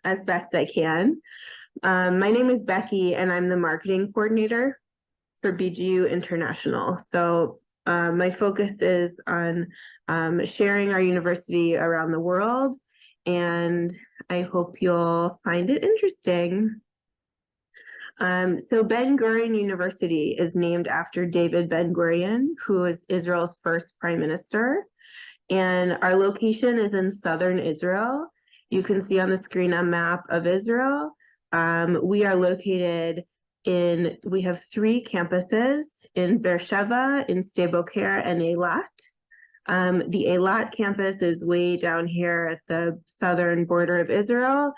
as best I can. My name is Becky, and I'm the marketing coordinator for BGU International. So my focus is on sharing our university around the world, and I hope you'll find it interesting. So Ben-Gurion University is named after David Ben-Gurion, who is Israel's first prime minister. And our location is in southern Israel. You can see on the screen a map of Israel. We are located we have 3 campuses in Beersheba, in Sde Boker, and Eilat. The Eilat campus is way down here at the southern border of Israel.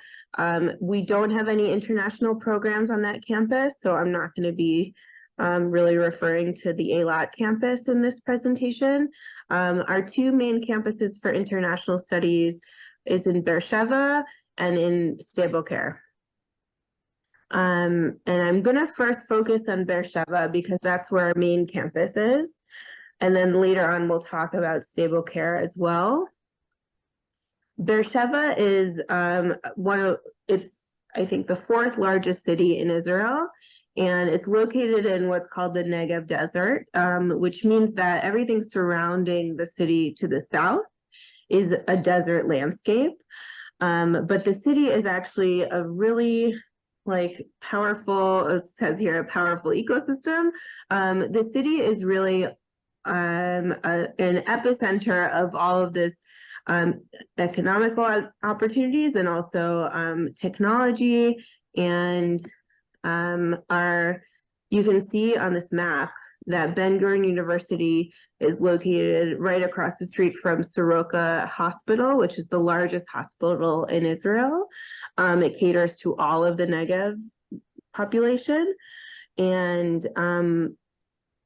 We don't have any international programs on that campus, so I'm not going to be really referring to the Eilat campus in this presentation. Our 2 main campuses for international studies is in Beersheba and in Sde Boker. And I'm going to first focus on Beersheba because that's where our main campus is. And then later on, we'll talk about Sde Boker as well. Beersheba is I think, the 4th largest city in Israel. And it's located in what's called the Negev desert, which means that everything surrounding the city to the south is a desert landscape. But the city is actually a really powerful, it says here, a powerful ecosystem. The city is really an epicenter of all of this economical opportunities and also technology. And you can see on this map that Ben-Gurion University is located right across the street from Soroka Hospital, which is the largest hospital in Israel. It caters to all of the Negev population. And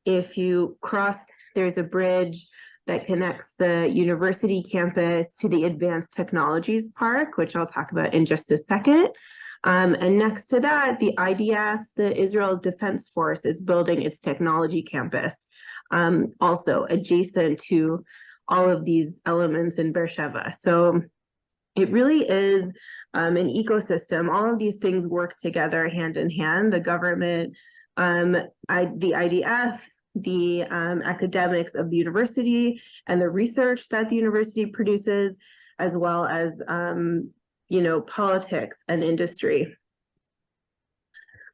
if you cross, there's a bridge that connects the university campus to the Advanced Technologies Park, which I'll talk about in just a second. And next to that, the IDF, the Israel Defense Force, is building its technology campus, also adjacent to all of these elements in Beersheba. So it really is an ecosystem. All of these things work together hand in hand. The government, the IDF, the academics of the university, and the research that the university produces, as well as politics and industry.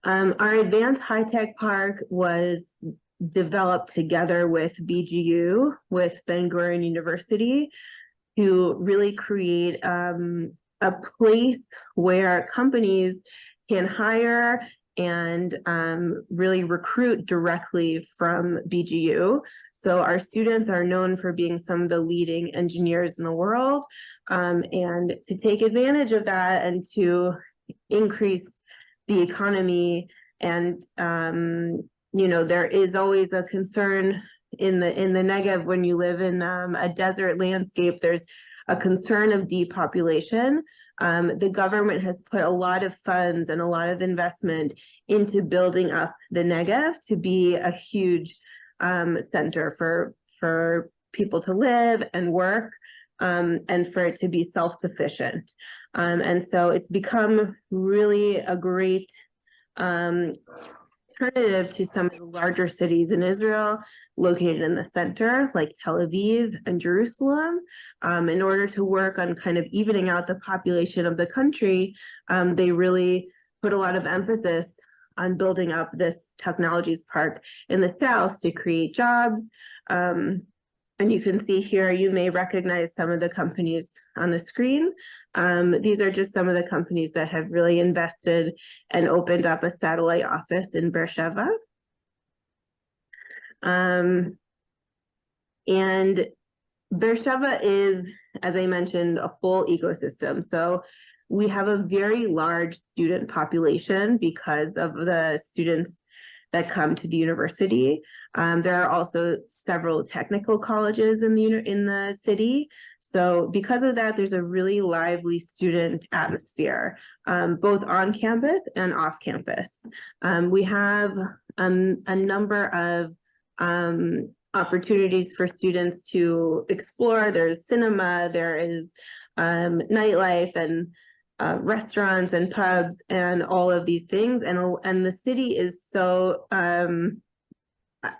Our Advanced High Tech Park was developed together with BGU, with Ben-Gurion University, to really create a place where companies can hire and really recruit directly from BGU. So our students are known for being some of the leading engineers in the world, and to take advantage of that and to increase the economy. And there is always a concern in the Negev when you live in a desert landscape. There's a concern of depopulation. The government has put a lot of funds and a lot of investment into building up the Negev to be a huge center for people to live and work, and for it to be self-sufficient. And so it's become really a great alternative to some of the larger cities in Israel located in the center, like Tel Aviv and Jerusalem. In order to work on kind of evening out the population of the country, they really put a lot of emphasis on building up this technologies park in the south to create jobs. And you can see here, you may recognize some of the companies on the screen. These are just some of the companies that have really invested and opened up a satellite office in Beersheba. And Beersheba is, as I mentioned, a full ecosystem. So we have a very large student population because of the students that come to the university. There are also several technical colleges in the city. So because of that, there's a really lively student atmosphere, both on campus and off campus. We have a number of opportunities for students to explore. There's cinema, there is nightlife, and restaurants and pubs and all of these things. And the city is so, I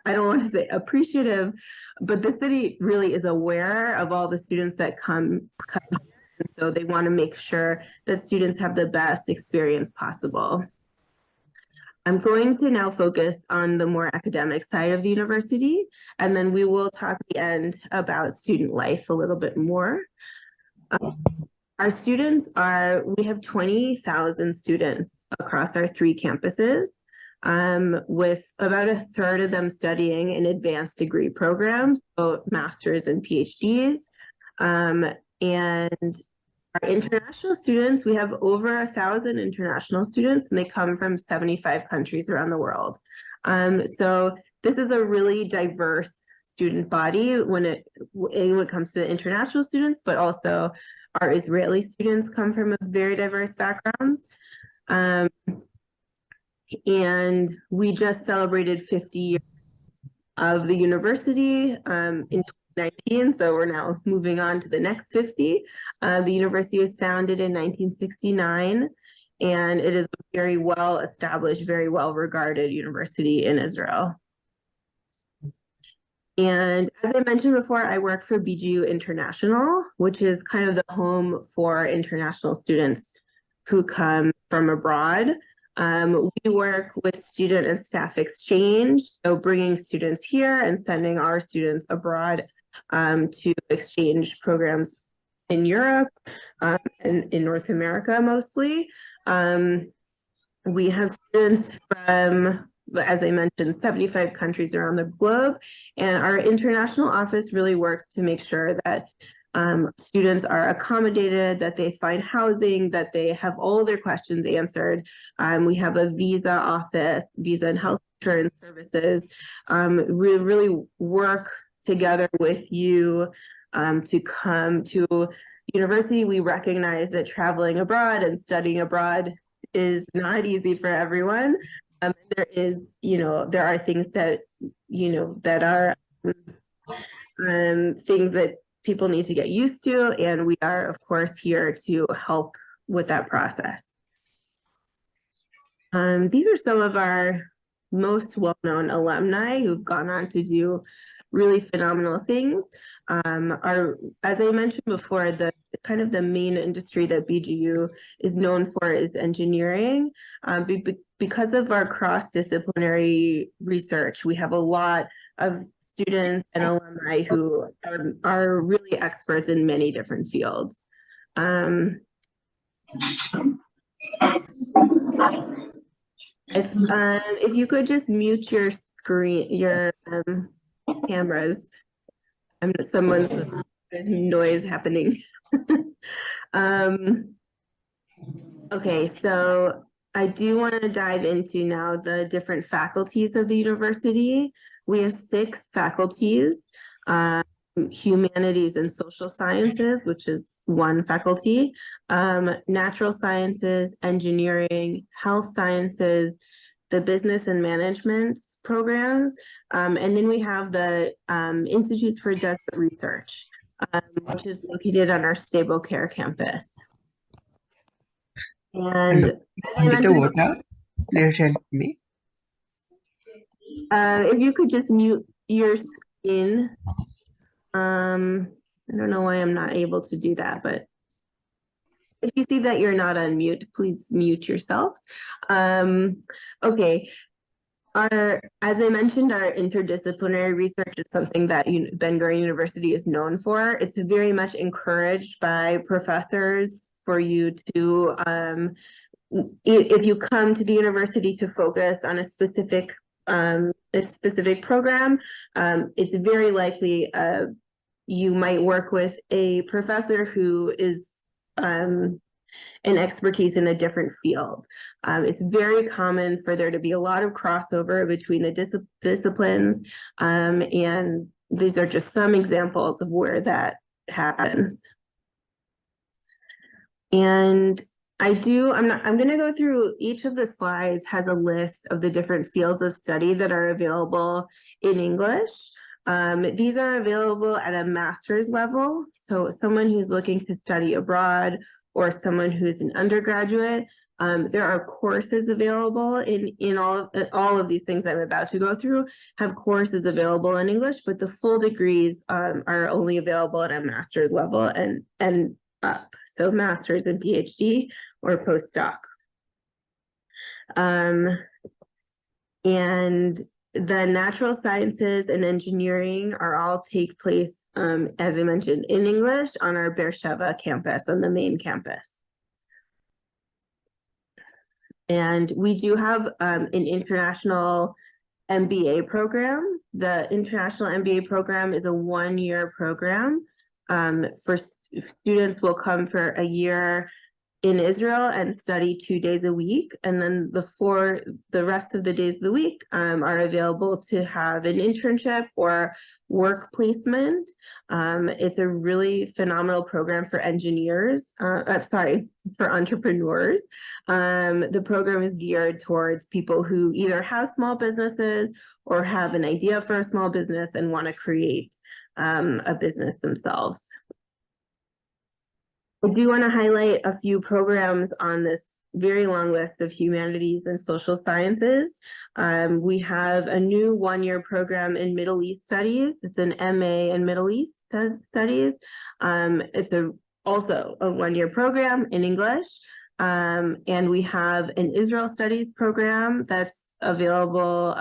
don't want to say appreciative, but the city really is aware of all the students that come here. And so they want to make sure that students have the best experience possible. I'm going to now focus on the more academic side of the university, and then we will talk at the end about student life a little bit more. Our students we have 20,000 students across our 3 campuses, with about a third of them studying in advanced degree programs, so masters and PhDs. And our international students, we have over 1,000 international students, and they come from 75 countries around the world. So this is a really diverse student body when it comes to international students, but also our Israeli students come from very diverse backgrounds. And we just celebrated 50 years of the university in 2019, so we're now moving on to the next 50. The university was founded in 1969, and it is a very well established, very well regarded university in Israel. And as I mentioned before, I work for BGU International, which is kind of the home for international students who come from abroad. We work with student and staff exchange, so bringing students here and sending our students abroad to exchange programs in Europe and in North America mostly. We have students from, as I mentioned, 75 countries around the globe, and our international office really works to make sure that students are accommodated, that they find housing, that they have all their questions answered. We have a visa office, visa and health insurance services. We really work together with you to come to university. We recognize that traveling abroad and studying abroad is not easy for everyone. There are things that, that are things that people need to get used to, and we are, of course, here to help with that process. These are some of our most well-known alumni who've gone on to do really phenomenal things. As I mentioned before, the kind of the main industry that BGU is known for is engineering. Because of our cross-disciplinary research, we have a lot of students and alumni who are really experts in many different fields. If you could just mute your screen, your cameras. There's noise happening. Okay, so I do want to dive into now the different faculties of the university. We have 6 faculties, humanities and social sciences, which is 1 faculty, natural sciences, engineering, health sciences, the business and management programs, and then we have the Institutes for Desert Research, which is located on our Stable Care campus. And please help me. If you could just mute your screen. I don't know why I'm not able to do that, but if you see that you're not on mute, please mute yourselves. Okay. As I mentioned, our interdisciplinary research is something that Ben-Gurion University is known for. It's very much encouraged by professors for you to, if you come to the university to focus on a specific program, it's very likely you might work with a professor who is an expertise in a different field. It's very common for there to be a lot of crossover between the disciplines, and these are just some examples of where that happens. And I'm going to go through each of the slides has a list of the different fields of study that are available in English. These are available at a master's level. So someone who's looking to study abroad or someone who's an undergraduate. There are courses available in all of these things I'm about to go through have courses available in English, but the full degrees are only available at a master's level and up. So master's and PhD or postdoc. And the natural sciences and engineering are all take place, as I mentioned, in English on our Beersheba campus, on the main campus. And we do have an international MBA program. The international MBA program is a one-year program. For students will come for a year in Israel and study 2 days a week, and then the rest of the days of the week are available to have an internship or work placement. It's a really phenomenal program for engineers, for entrepreneurs. The program is geared towards people who either have small businesses or have an idea for a small business and want to create a business themselves. I do want to highlight a few programs on this very long list of humanities and social sciences. We have a new one-year program in Middle East Studies. It's an MA in Middle East Studies. It's also a one-year program in English. And we have an Israel Studies program that's available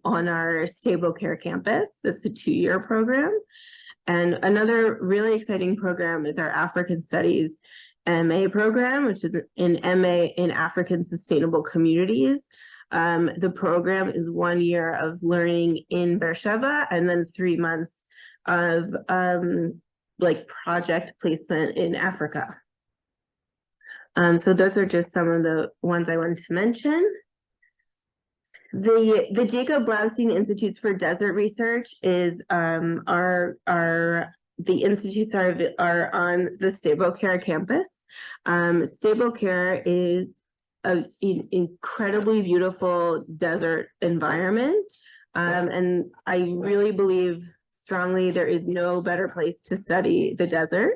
on our Stable Care campus. That's a 2-year program. And another really exciting program is our African Studies MA program, which is an MA in African Sustainable Communities. The program is 1 year of learning in Beersheba and then 3 months of project placement in Africa. So those are just some of the ones I wanted to mention. The Jacob Blaustein Institutes for Desert Research is the institutes are on the Stable Care campus. Stable Care is an incredibly beautiful desert environment, and I really believe strongly there is no better place to study the desert.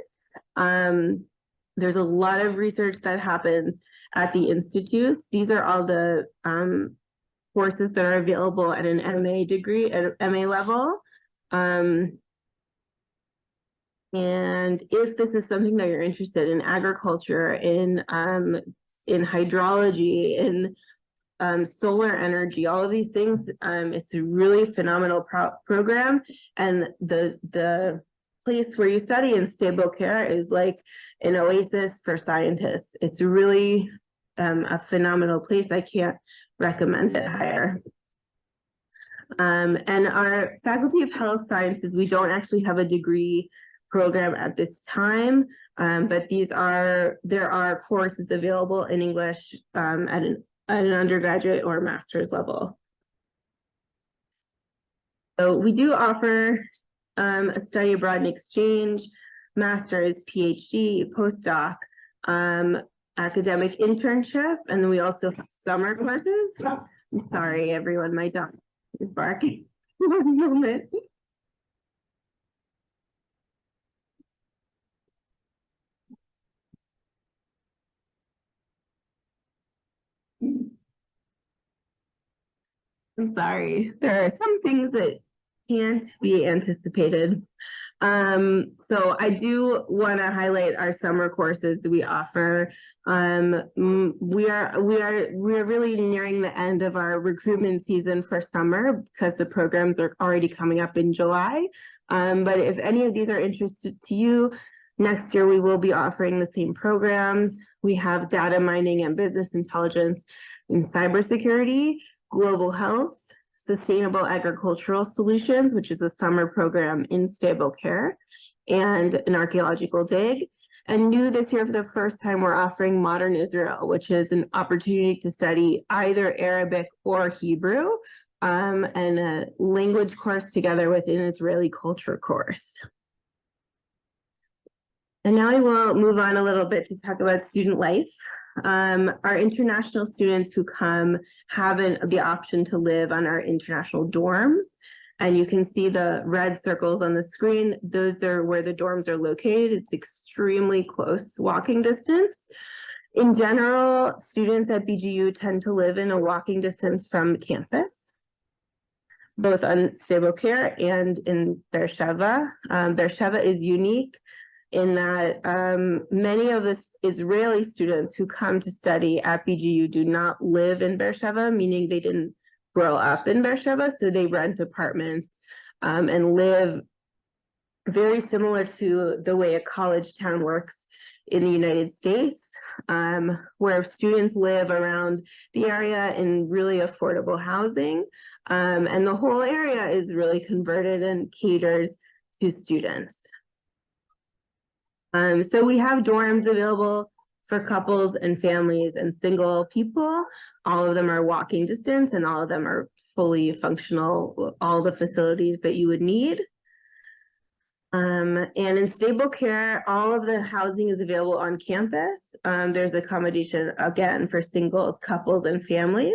There's a lot of research that happens at the institutes. These are all the courses that are available at an MA degree, at MA level. And if this is something that you're interested in, agriculture, in hydrology, in solar energy, all of these things, it's a really phenomenal program. And the place where you study in Stable Care is like an oasis for scientists. It's really a phenomenal place. I can't recommend it higher. And our Faculty of Health Sciences, we don't actually have a degree program at this time, but there are courses available in English at an undergraduate or master's level. So we do offer a study abroad and exchange, master's, PhD, postdoc, academic internship, and then we also have summer courses. I'm sorry, everyone, my dog is barking. One moment. I'm sorry. There are some things that can't be anticipated. So I do want to highlight our summer courses we offer. We are really nearing the end of our recruitment season for summer because the programs are already coming up in July. But if any of these are interested to you, next year we will be offering the same programs. We have data mining and business intelligence in cybersecurity, global health, sustainable agricultural solutions, which is a summer program in Stable Care, and an archaeological dig. And new this year for the first time, we're offering Modern Israel, which is an opportunity to study either Arabic or Hebrew, and a language course together with an Israeli culture course. And now I will move on a little bit to talk about student life. Our international students who come have the option to live on our international dorms. And you can see the red circles on the screen. Those are where the dorms are located. It's extremely close walking distance. In general, students at BGU tend to live in a walking distance from campus, both on stable care and in Beersheba. Beersheba is unique in that many of the Israeli students who come to study at BGU do not live in Beersheba, meaning they didn't grow up in Beersheba, so they rent apartments and live very similar to the way a college town works in the United States, where students live around the area in really affordable housing, and the whole area is really converted and caters to students. So we have dorms available for couples and families and single people. All of them are walking distance and all of them are fully functional, all the facilities that you would need. And in stable care, all of the housing is available on campus. There's accommodation, again, for singles, couples, and families.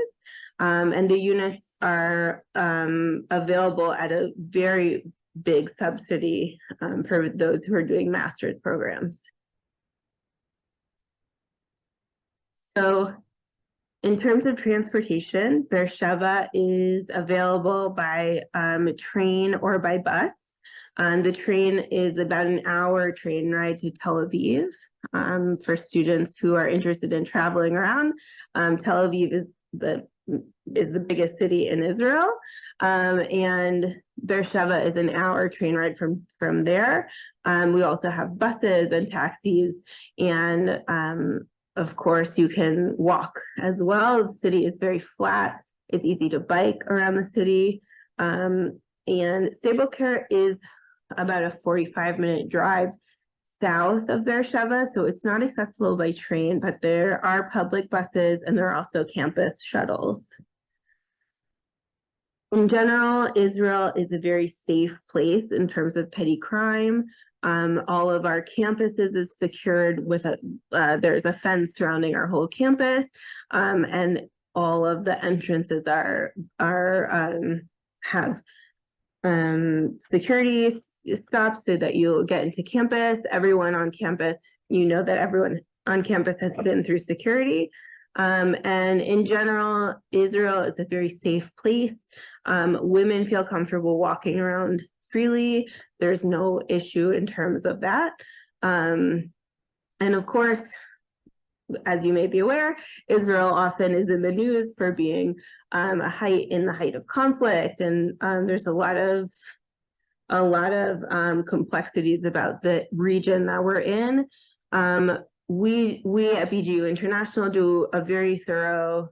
And the units are available at a very big subsidy for those who are doing master's programs. So in terms of transportation, Beersheba is available by train or by bus. The train is about an hour train ride to Tel Aviv for students who are interested in traveling around. Tel Aviv is the biggest city in Israel, and Beersheba is an hour train ride from there. We also have buses and taxis, and of course you can walk as well. The city is very flat. It's easy to bike around the city, and stable care is about a 45-minute drive south of Beersheba, so it's not accessible by train, but there are public buses and there are also campus shuttles. In general, Israel is a very safe place in terms of petty crime. All of our campuses is secured with there's a fence surrounding our whole campus, and all of the entrances have security stops so that you'll get into campus. Everyone on campus, you know that everyone on campus has been through security. And in general, Israel is a very safe place. Women feel comfortable walking around freely. There's no issue in terms of that. And of course, as you may be aware, Israel often is in the news for being in the height of conflict, and there's a lot of complexities about the region that we're in. We at BGU International do a very thorough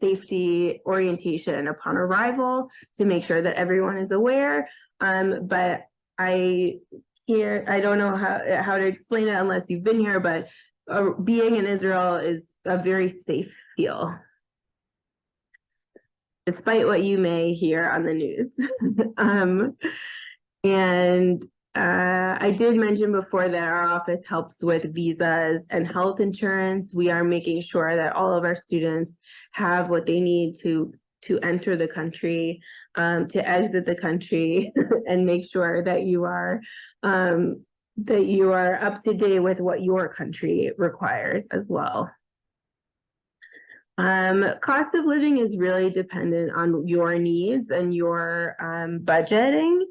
safety orientation upon arrival to make sure that everyone is aware. But I don't know how to explain it unless you've been here, but being in Israel is a very safe feel, despite what you may hear on the news. I did mention before that our office helps with visas and health insurance. We are making sure that all of our students have what they need to enter the country, to exit the country, and make sure that you are up to date with what your country requires as well. Cost of living is really dependent on your needs and your budgeting.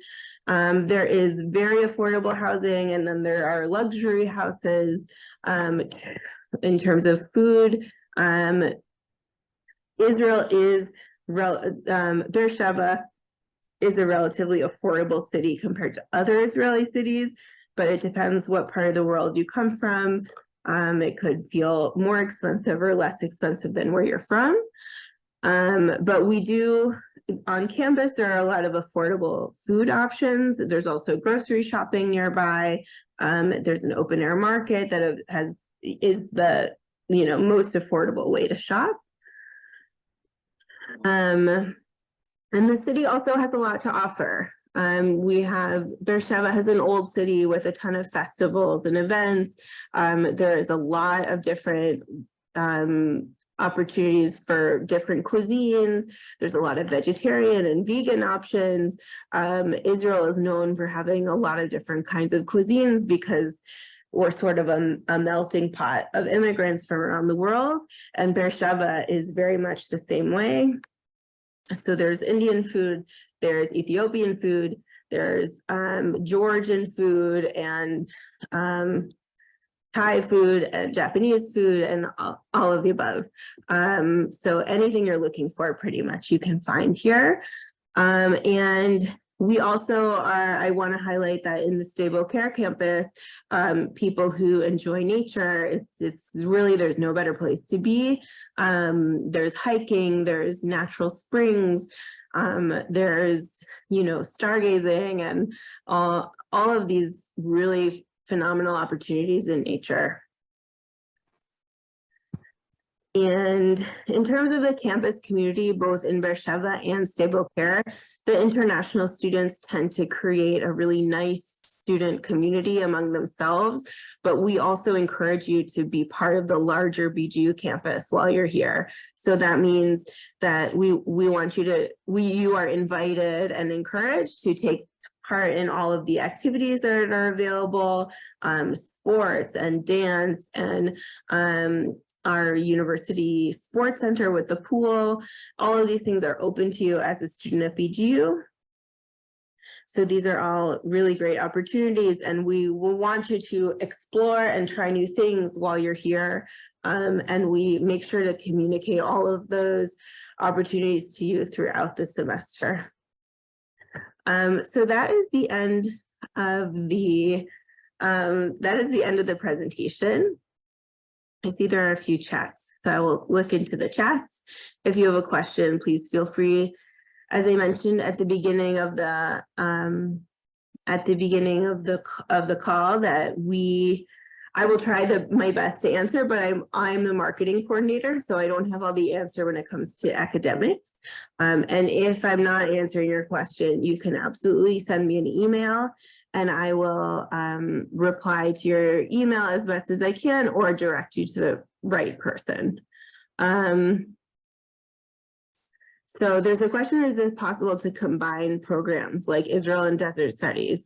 There is very affordable housing, and then there are luxury houses. In terms of food, Beersheba is a relatively affordable city compared to other Israeli cities, but it depends what part of the world you come from. It could feel more expensive or less expensive than where you're from. But we do, on campus, there are a lot of affordable food options. There's also grocery shopping nearby. There's an open air market that is the most affordable way to shop. And the city also has a lot to offer. Beersheba has an old city with a ton of festivals and events. There is a lot of different opportunities for different cuisines. There's a lot of vegetarian and vegan options. Israel is known for having a lot of different kinds of cuisines because we're sort of a melting pot of immigrants from around the world. And Beersheba is very much the same way. So there's Indian food, there's Ethiopian food, there's Georgian food, and Thai food and Japanese food, and all of the above. So anything you're looking for, pretty much you can find here. And we also are, I want to highlight that in the Stable Care campus, people who enjoy nature, it's really, there's no better place to be. There's hiking, there's natural springs, there's, you know, stargazing, and all of these really phenomenal opportunities in nature. And in terms of the campus community, both in Beersheba and Stable Care, the international students tend to create a really nice student community among themselves, but we also encourage you to be part of the larger BGU campus while you're here. So that means that we want you to, you are invited and encouraged to take part in all of the activities that are available, sports and dance, and our university sports center with the pool. All of these things are open to you as a student at BGU. So these are all really great opportunities, and we will want you to explore and try new things while you're here. And we make sure to communicate all of those opportunities to you throughout the semester. So that is the end of the presentation. I see there are a few chats, so I will look into the chats. If you have a question, please feel free. As I mentioned at the beginning of the call, that I will try my best to answer, but I'm the marketing coordinator, so I don't have all the answer when it comes to academics. And if I'm not answering your question, you can absolutely send me an email, and I will reply to your email as best as I can, or direct you to the right person. So there's a question: is it possible to combine programs like Israel and Desert Studies?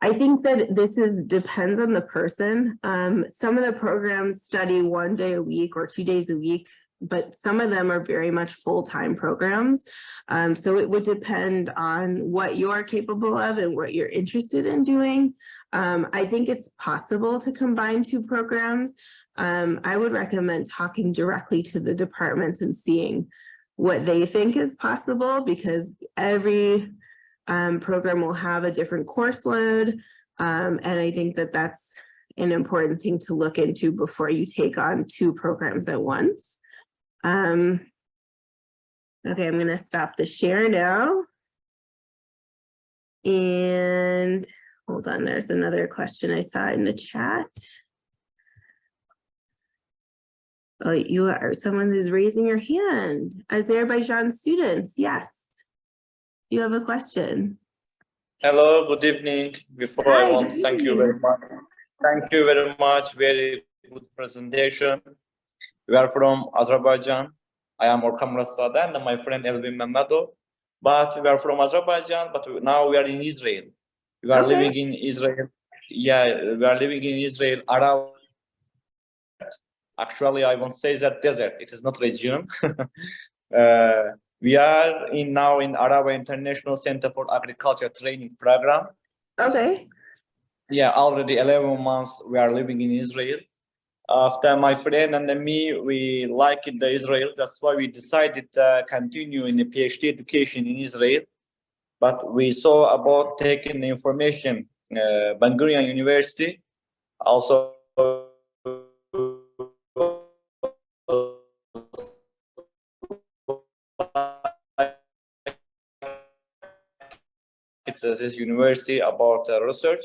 I think that this depends on the person. Some of the programs study 1 day a week or 2 days a week, but some of them are very much full-time programs. So it would depend on what you're capable of and what you're interested in doing. I think it's possible to combine two programs. I would recommend talking directly to the departments and seeing what they think is possible, because every program will have a different course load. And I think that that's an important thing to look into before you take on two programs at once. Okay, I'm going to stop the share now. And hold on, there's another question I saw in the chat. Oh, someone is raising your hand. Azerbaijan students, yes. You have a question. Hello, good evening. Before Hi, I want to thank you very much. Thank you very much. Very good presentation. We are from Azerbaijan. I am Orkhan Muratsada and my friend Elvin Mehmedov. But we are from Azerbaijan, but now we are in Israel. We are living in Israel. Yeah, we are living in Israel. Actually, I won't say that desert. It is not region. We are now in Araba International Center for Agriculture Training Program. Okay. Yeah, already 11 months we are living in Israel. After my friend and me, we like the Israel. That's why we decided to continue in the PhD education in Israel. But we saw about taking the information, Ben-Gurion University, also it's this university about research.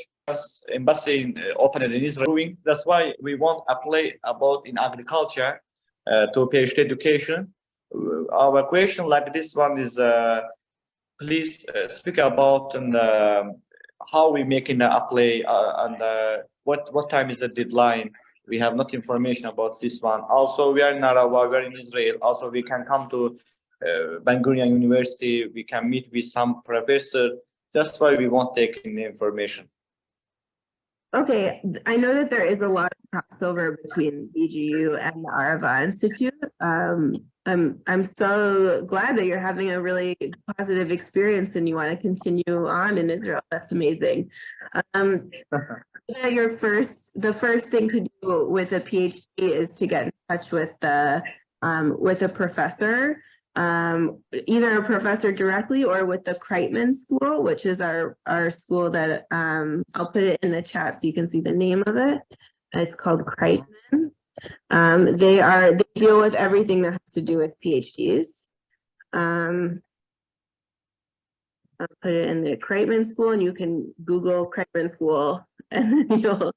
Embassy opened in Israel. That's why we want to apply about in agriculture to PhD education. Our question like this one is, please speak about how we making the apply and what time is the deadline, We have not information about this one. Also, we are in Arava, we are in Israel. Also, we can come to Ben-Gurion University. We can meet with some professor. That's why we won't take any information. Okay, I know that there is a lot of crossover between BGU and the Arava Institute. I'm so glad that you're having a really positive experience and you want to continue on in Israel. That's amazing. Yeah, the first thing to do with a PhD is to get in touch with a professor. Either a professor directly or with the Kreitman School, which is our school that I'll put it in the chat so you can see the name of it. It's called Kreitman. They deal with everything that has to do with PhDs. I'll put it in the Kreitman School, and you can Google Kreitman School, and then you'll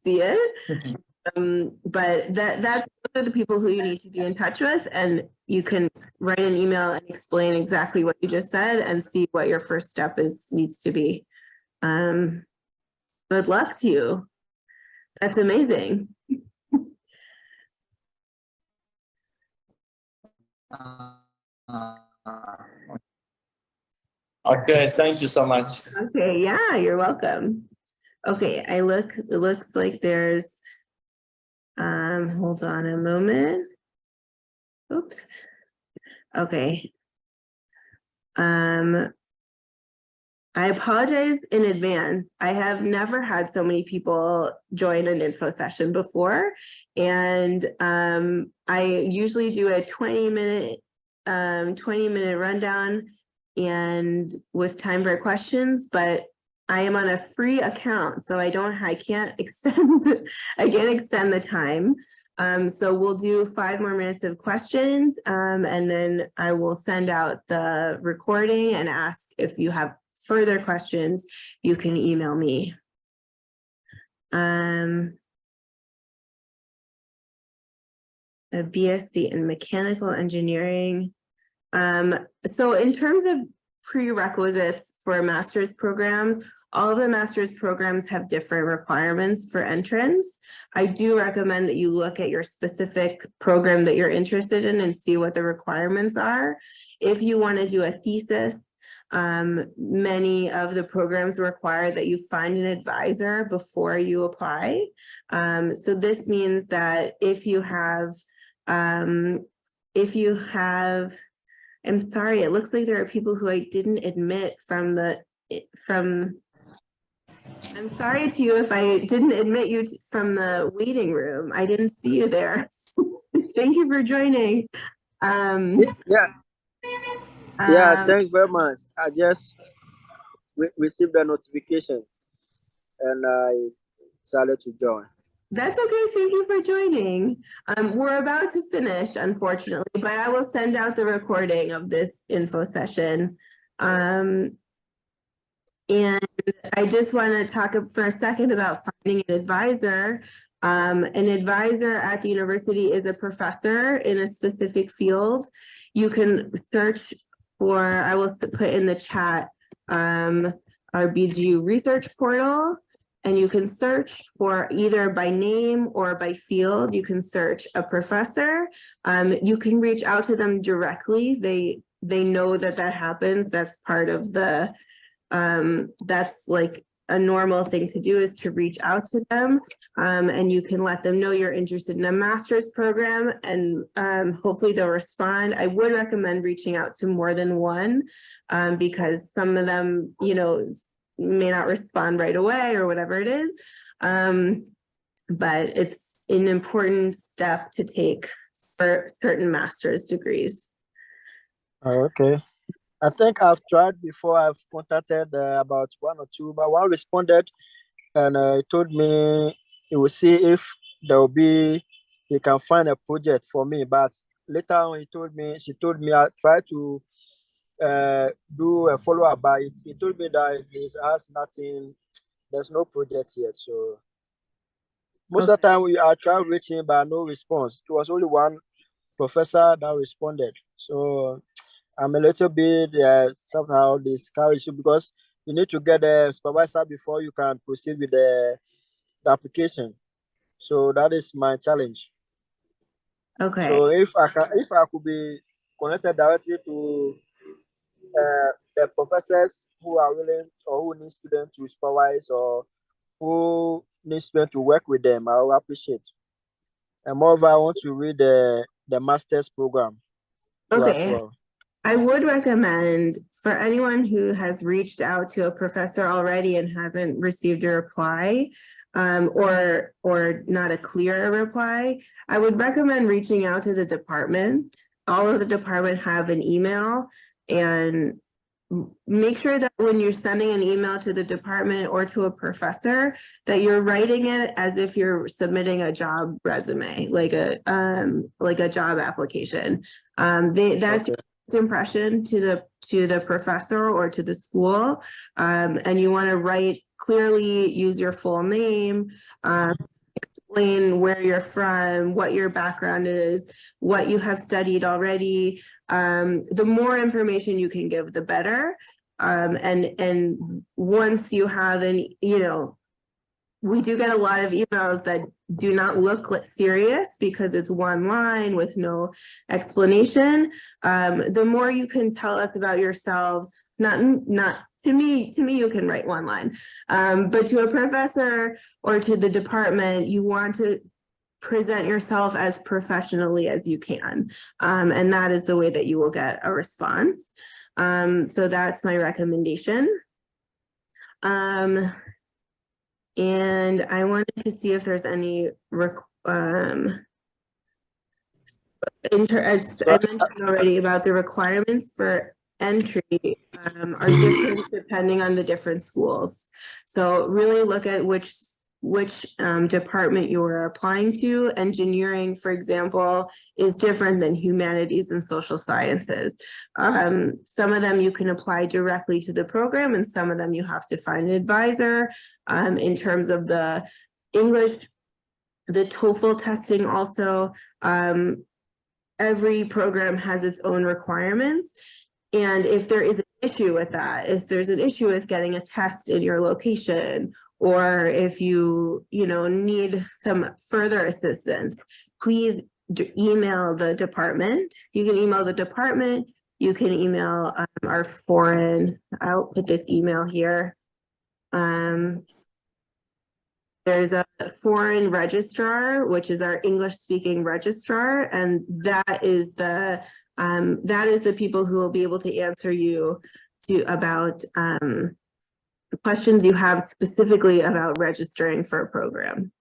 see it. But that's one of the people who you need to be in touch with, and you can write an email and explain exactly what you just said and see what your first step needs to be. Good luck to you. That's amazing. Okay, thank you so much. Okay, yeah, you're welcome. Okay, it looks like there's hold on a moment. Oops. Okay. I apologize in advance. I have never had so many people join an info session before. And I usually do a 20-minute rundown and with time for questions, but I am on a free account, so I can't extend the time. So we'll do 5 more minutes of questions, and then I will send out the recording and ask if you have further questions, you can email me. A BSc in mechanical engineering. So in terms of prerequisites for master's programs, all of the master's programs have different requirements for entrance. I do recommend that you look at your specific program that you're interested in and see what the requirements are. If you want to do a thesis, many of the programs require that you find an advisor before you apply. So this means that if you have, I'm sorry, it looks like there are people who I didn't admit I'm sorry to you if I didn't admit you from the waiting room. I didn't see you there. Thank you for joining. Thanks very much. I just received a notification and I decided to join. That's okay. Thank you for joining. We're about to finish, unfortunately, but I will send out the recording of this info session. And I just want to talk for a second about finding an advisor. An advisor at the university is a professor in a specific field. You can search for, I will put in the chat, our BGU research portal, and you can search for either by name or by field. You can search a professor. You can reach out to them directly. They know that happens. That's part of the, that's like a normal thing to do, is to reach out to them, and you can let them know you're interested in a master's program, and hopefully they'll respond. I would recommend reaching out to more than one, because some of them, may not respond right away or whatever it is. But it's an important step to take for certain master's degrees. Okay. I think I've tried before. I've contacted about 1 or 2, but one responded and he told me he will see if he can find a project for me. But later on, she told me I try to do a follow-up, but he told me that he has nothing, there's no project yet. So most of the time I tried reaching, but no response. It was only one professor that responded. So I'm a little bit somehow discouraged, because you need to get a supervisor before you can proceed with the application. So that is my challenge. Okay. So if I could be connected directly to the professors who are willing or who need students to supervise or who need students to work with them, I will appreciate. And moreover, I want to read the master's program too as Okay. well. I would recommend for anyone who has reached out to a professor already and hasn't received a reply, or not a clear reply, I would recommend reaching out to the department. All of the department have an email, and make sure that when you're sending an email to the department or to a professor, that you're writing it as if you're submitting a job resume, like a job application. That's Okay. impression to the professor or to the school, and you want to write clearly, use your full name, explain where you're from, what your background is, what you have studied already. The more information you can give, the better. And once you have we do get a lot of emails that do not look serious because it's one line with no explanation. The more you can tell us about yourselves, not to me, you can write one line, but to a professor or to the department, you want to present yourself as professionally as you can. And that is the way that you will get a response. So that's my recommendation. And I wanted to see if there's any as I mentioned already about the requirements for entry are different depending on the different schools. So really look at which department you are applying to. Engineering, for example, is different than humanities and social sciences. Some of them you can apply directly to the program, and some of them you have to find an advisor. In terms of the English, the TOEFL testing also, every program has its own requirements. And if there is an issue with that, if there's an issue with getting a test in your location, or if you need some further assistance, please email the department. You can email the department. You can email our foreign, I'll put this email here. There's a foreign registrar, which is our English speaking registrar, and that is the people who will be able to answer you about questions you have specifically about registering for a program.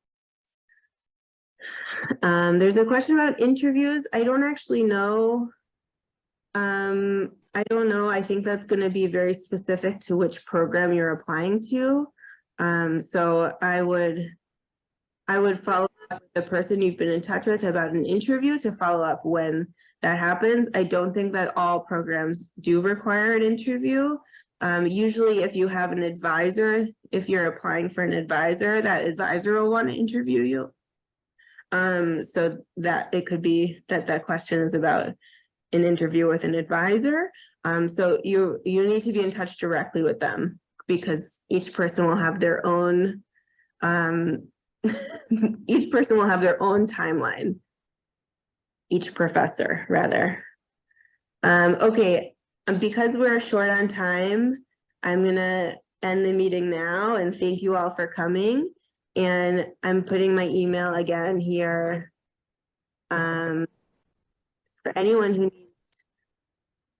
There's a question about interviews. I don't actually know. I don't know. I think that's going to be very specific to which program you're applying to. So I would follow up with the person you've been in touch with about an interview to follow up when that happens. I don't think that all programs do require an interview. Usually if you have an advisor, if you're applying for an advisor, that advisor will want to interview you. So that it could be that question is about an interview with an advisor. So you need to be in touch directly with them, because each person will have their own each person will have their own timeline. Each professor, rather. Okay, because we're short on time, I'm gonna end the meeting now, and thank you all for coming. And I'm putting my email again here for anyone who needs.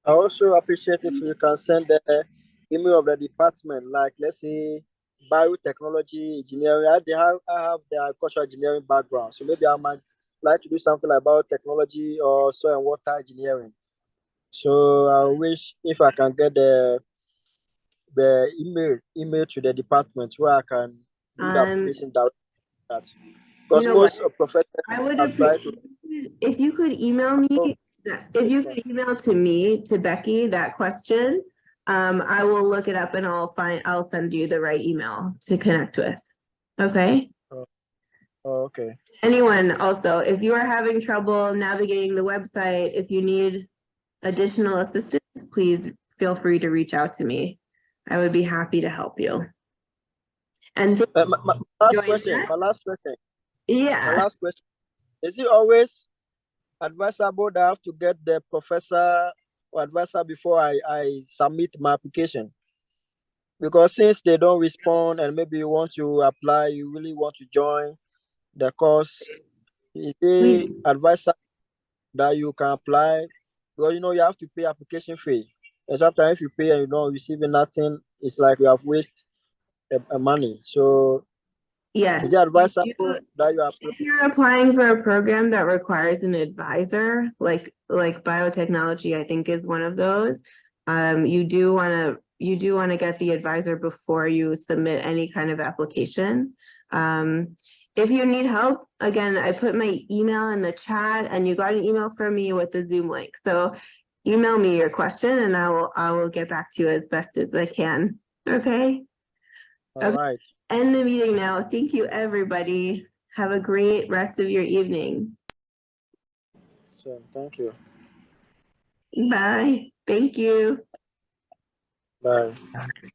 I also appreciate if you can send the email of the department, like let's say biotechnology engineering. I have the agricultural engineering background, so maybe I might like to do something like biotechnology or soil and water engineering. So I wish if I can get the email to the department where I can do the application directly. Because most professors I would have tried to. If you could email me, if you could email to me, to Becky, that question, I will look it up and I'll send you the right email to connect with. Okay. Oh, okay. Anyone also, if you are having trouble navigating the website, if you need additional assistance, please feel free to reach out to me. I would be happy to help you. And My last question. My Yeah. last question: is it always advisable that I have to get the professor or advisor before I submit my application? Because since they don't respond and maybe you want to apply, you really want to join the course, is it We advisor that you can apply? Because you have to pay application fee. And sometimes if you pay and you don't receive nothing, it's like you have wasted money. So yes, is it you advisable do. that you apply? If you're applying for a program that requires an advisor, like biotechnology, I think is one of those. You do want to get the advisor before you submit any kind of application. If you need help, again, I put my email in the chat, and you got an email from me with the Zoom link. So email me your question, and I will get back to you as best as I can. Okay. All right. End the meeting now. Thank you, everybody. Have a great rest of your evening. So thank you. Bye. Thank you. Bye.